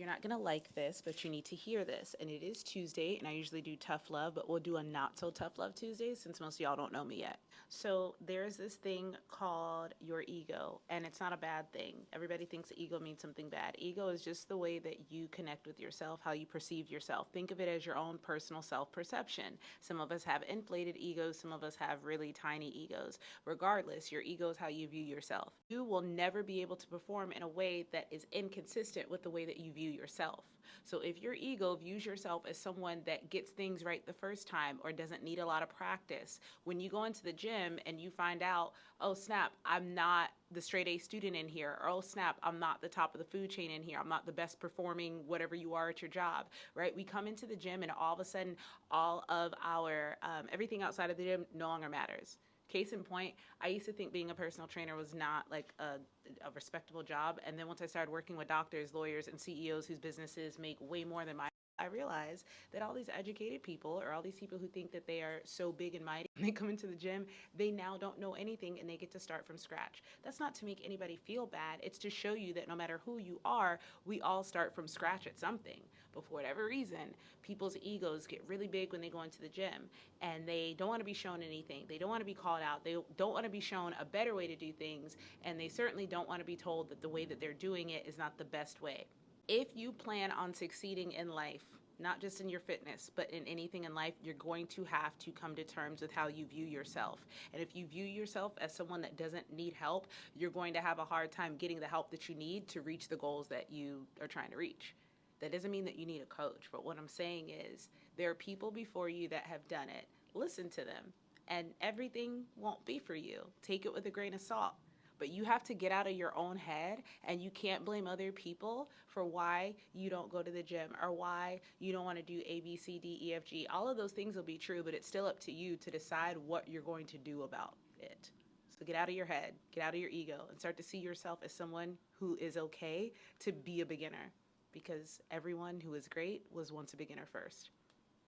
not going to like this, but you need to hear this. And it is Tuesday, and I usually do tough love, but we'll do a not so tough love Tuesday since most of y'all don't know me yet. So there's this thing called your ego, and it's not a bad thing. Everybody thinks ego means something bad. Ego is just the way that you connect with yourself, how you perceive yourself. Think of it as your own personal self-perception. Some of us have inflated egos, some of us have really tiny egos. Regardless, your ego is how you view yourself. You will never be able to perform in a way that is inconsistent with the way that you view yourself. So if your ego views yourself as someone that gets things right the first time or doesn't need a lot of practice, when you go into the gym and you find out, oh snap, I'm not the straight A student in here, or oh snap, I'm not the top of the food chain in here, I'm not the best performing whatever you are at your job, right? We come into the gym and all of a sudden all of our everything outside of the gym no longer matters. Case in point, I used to think being a personal trainer was not like a respectable job. And then once I started working with doctors, lawyers, and CEOs whose businesses make way more than mine, I realized that all these educated people or all these people who think that they are so big and mighty, when they come into the gym, they now don't know anything and they get to start from scratch. That's not to make anybody feel bad. It's to show you that no matter who you are, we all start from scratch at something. But for whatever reason, people's egos get really big when they go into the gym and they don't want to be shown anything. They don't want to be called out. They don't want to be shown a better way to do things. And they certainly don't want to be told that the way that they're doing it is not the best way. If you plan on succeeding in life, not just in your fitness, but in anything in life, you're going to have to come to terms with how you view yourself. And if you view yourself as someone that doesn't need help, you're going to have a hard time getting the help that you need to reach the goals that you are trying to reach. That doesn't mean that you need a coach, but what I'm saying is there are people before you that have done it. Listen to them, and everything won't be for you. Take it with a grain of salt. But you have to get out of your own head, and you can't blame other people for why you don't go to the gym or why you don't want to do A, B, C, D, E, F, G. All of those things will be true, but it's still up to you to decide what you're going to do about it. So get out of your head, get out of your ego, and start to see yourself as someone who is okay to be a beginner, because everyone who is great was once a beginner first.